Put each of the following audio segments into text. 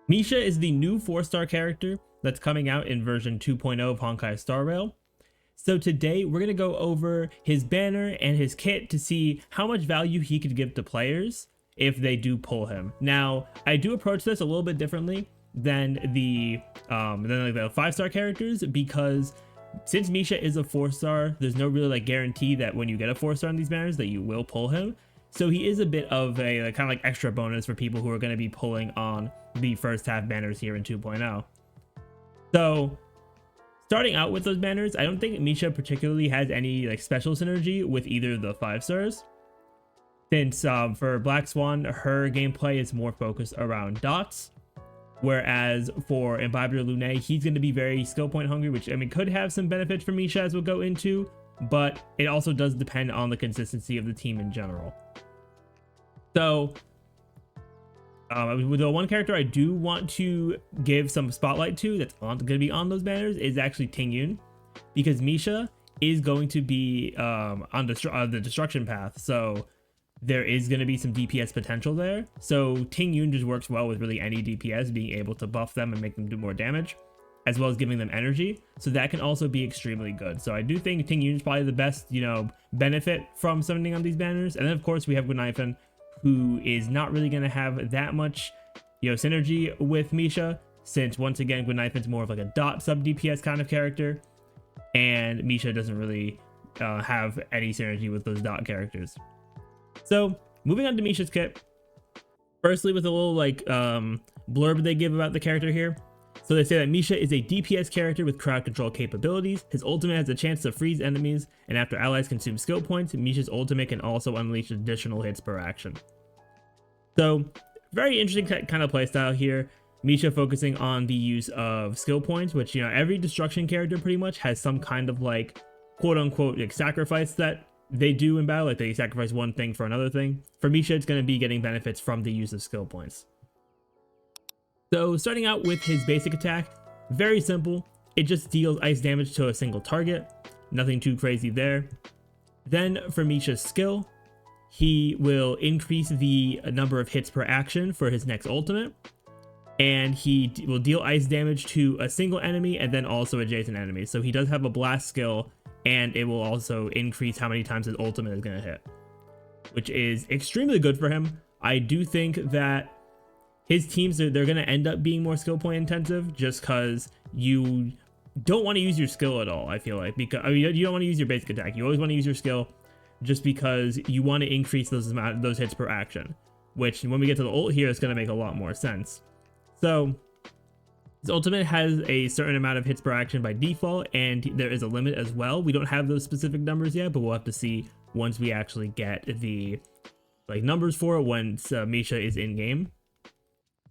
Misha is the new 4-star character that's coming out in version 2.0 of Honkai Star Rail. So today we're going to go over his banner and his kit to see how much value he could give to players if they do pull him. Now, I do approach this a little bit differently than the 5-star characters, because since Misha is a 4-star, there's no really guarantee that when you get a 4-star in these banners that you will pull him. So he is a bit of a kind of extra bonus for people who are going to be pulling on the first half banners here in 2.0. So starting out with those banners, I don't think Misha particularly has any special synergy with either of the 5-stars. Since for Black Swan, her gameplay is more focused around dots, whereas for Imbibitor Lunae, he's going to be very skill point hungry, which could have some benefits for Misha as we'll go into, but it also does depend on the consistency of the team in general. So the one character I do want to give some spotlight to that's going to be on those banners is actually Tingyun, because Misha is going to be on the destruction path, so there is going to be some DPS potential there. So Tingyun just works well with really any DPS, being able to buff them and make them do more damage, as well as giving them energy. So that can also be extremely good. So I do think Tingyun is probably the best, benefit from summoning on these banners. And then of course we have Guinaifen, who is not really going to have that much, synergy with Misha, since once again Guinaifen's more of a dot sub DPS kind of character, and Misha doesn't really have any synergy with those dot characters. So moving on to Misha's kit, firstly with a little blurb they give about the character here. So they say that Misha is a DPS character with crowd control capabilities. His ultimate has a chance to freeze enemies, and after allies consume skill points, Misha's ultimate can also unleash additional hits per action. So very interesting kind of playstyle here. Misha focusing on the use of skill points, which every destruction character pretty much has some kind of quote unquote sacrifice that they do in battle, they sacrifice one thing for another thing. For Misha, it's going to be getting benefits from the use of skill points. So starting out with his basic attack, very simple. It just deals ice damage to a single target. Nothing too crazy there. Then for Misha's skill, he will increase the number of hits per action for his next ultimate. And he will deal ice damage to a single enemy and then also adjacent enemies. So he does have a blast skill, and it will also increase how many times his ultimate is going to hit, which is extremely good for him. I do think that his teams, they're going to end up being more skill point intensive, just because you don't want to use your skill at all, I feel like. Because you don't want to use your basic attack. You always want to use your skill, just because you want to increase those hits per action, which when we get to the ult here, it's going to make a lot more sense. So his ultimate has a certain amount of hits per action by default, and there is a limit as well. We don't have those specific numbers yet, but we'll have to see once we actually get the numbers for it once Misha is in game.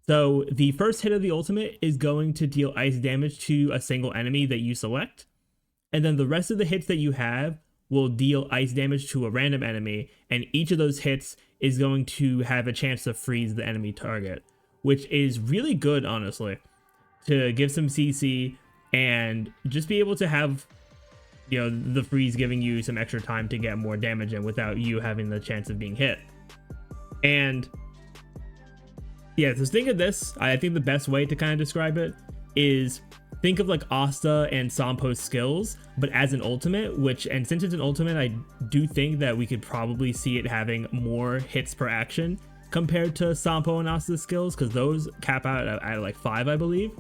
So the first hit of the ultimate is going to deal ice damage to a single enemy that you select, and then the rest of the hits that you have will deal ice damage to a random enemy, and each of those hits is going to have a chance to freeze the enemy target, which is really good, honestly, to give some CC and just be able to have the freeze giving you some extra time to get more damage in without you having the chance of being hit. And yeah, so think of this, I think the best way to kind of describe it is think of Asta and Sampo's skills, but as an ultimate, and since it's an ultimate, I do think that we could probably see it having more hits per action compared to Sampo and Asta's skills, because those cap out at 5, I believe.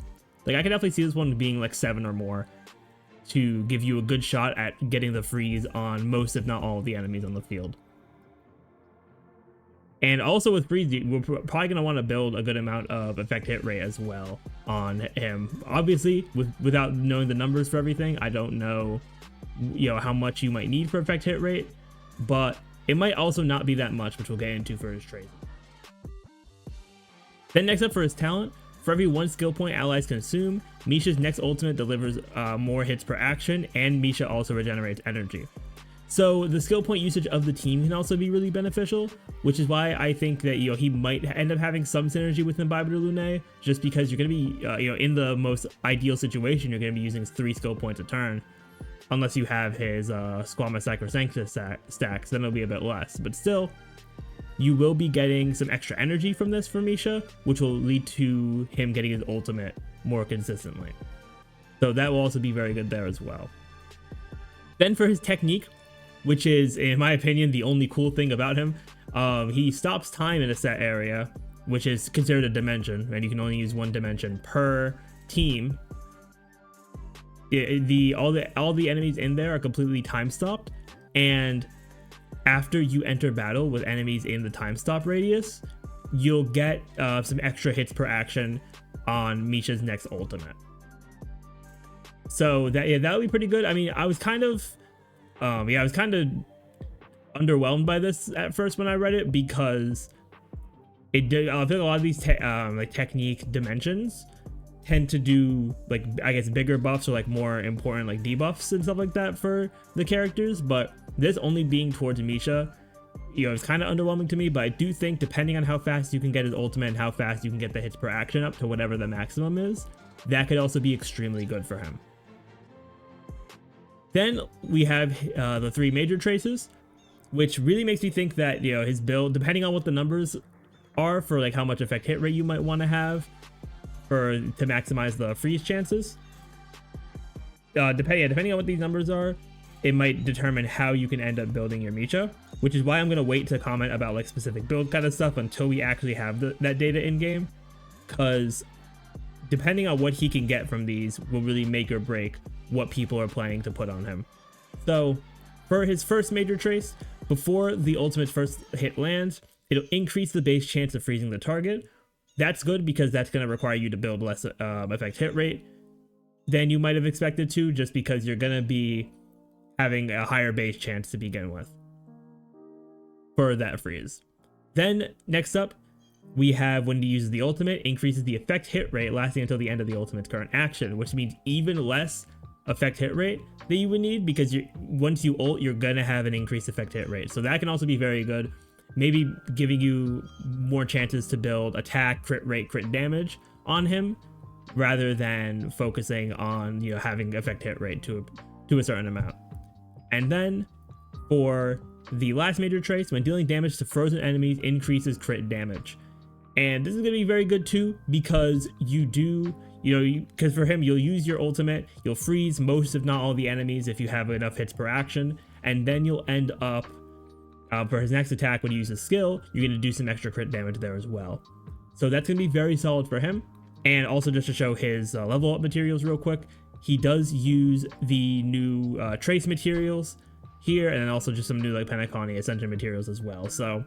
I can definitely see this one being 7 or more to give you a good shot at getting the freeze on most, if not all, of the enemies on the field. And also with freeze, we're probably going to want to build a good amount of effect hit rate as well on him. Obviously, without knowing the numbers for everything, I don't know, how much you might need for effect hit rate, but it might also not be that much, which we'll get into for his trade. Then next up for his talent, for every 1 skill point allies consume, Misha's next ultimate delivers more hits per action, and Misha also regenerates energy. So the skill point usage of the team can also be really beneficial, which is why I think that he might end up having some synergy with Imbibitor Lunae, just because you're going to be in the most ideal situation, you're going to be using 3 skill points a turn, unless you have his Squama Sacrosanctus stacks, then it'll be a bit less. But still, you will be getting some extra energy from this for Misha, which will lead to him getting his ultimate more consistently. So that will also be very good there as well. Then for his technique, which is, in my opinion, the only cool thing about him, he stops time in a set area, which is considered a dimension, and you can only use one dimension per team. All the enemies in there are completely time stopped, and after you enter battle with enemies in the time stop radius, you'll get some extra hits per action on Misha's next ultimate. So that would be pretty good. I mean, I was kind of underwhelmed by this at first when I read it, because it did. I feel like a lot of these like technique dimensions tend to do, like, I guess bigger buffs or like more important like debuffs and stuff like that for the characters, but this only being towards Misha, you know, it's kind of underwhelming to me. But I do think, depending on how fast you can get his ultimate and how fast you can get the hits per action up to whatever the maximum is, that could also be extremely good for him. Then we have the 3 major traces, which really makes me think that, you know, his build, depending on what the numbers are for like how much effect hit rate you might want to have to maximize the freeze chances, depending on what these numbers are, it might determine how you can end up building your Misha, which is why I'm going to wait to comment about like specific build kind of stuff until we actually have that data in game, because depending on what he can get from these will really make or break what people are planning to put on him. So for his first major trace, before the ultimate first hit lands, it'll increase the base chance of freezing the target. That's good, because that's going to require you to build less effect hit rate than you might have expected to, just because you're going to be having a higher base chance to begin with for that freeze. Then next up, we have when he uses the ultimate, increases the effect hit rate lasting until the end of the ultimate's current action, which means even less effect hit rate that you would need, because once you ult, you're going to have an increased effect hit rate. So that can also be very good. Maybe giving you more chances to build attack, crit rate, crit damage on him, rather than focusing on, you know, having effect hit rate to a certain amount. And then for the last major trace, when dealing damage to frozen enemies, increases crit damage. And this is going to be very good too, because because for him, you'll use your ultimate, you'll freeze most if not all the enemies if you have enough hits per action, and then you'll end up for his next attack, when you use his skill, you're going to do some extra crit damage there as well. So that's going to be very solid for him. And also, just to show his level up materials real quick, he does use the new trace materials here, and then also just some new like Penacony Ascension materials as well. So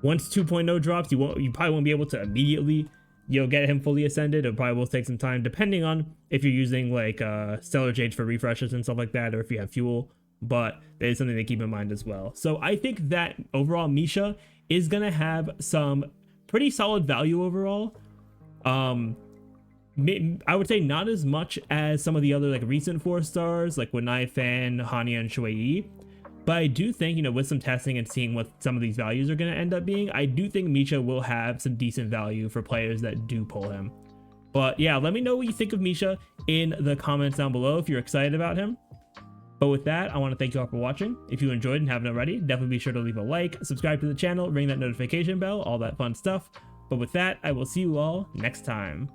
once 2.0 drops, you probably won't be able to immediately, you know, get him fully ascended. It probably will take some time, depending on if you're using like Stellar Jades for refreshes and stuff like that, or if you have fuel. But that is something to keep in mind as well. So I think that overall Misha is going to have some pretty solid value overall. I would say not as much as some of the other like recent 4 stars like Guinaifen, Hanya, and Shui. But I do think, you know, with some testing and seeing what some of these values are going to end up being, I do think Misha will have some decent value for players that do pull him. But yeah, let me know what you think of Misha in the comments down below if you're excited about him. But with that, I want to thank you all for watching. If you enjoyed and haven't already, definitely be sure to leave a like, subscribe to the channel, ring that notification bell, all that fun stuff. But with that, I will see you all next time.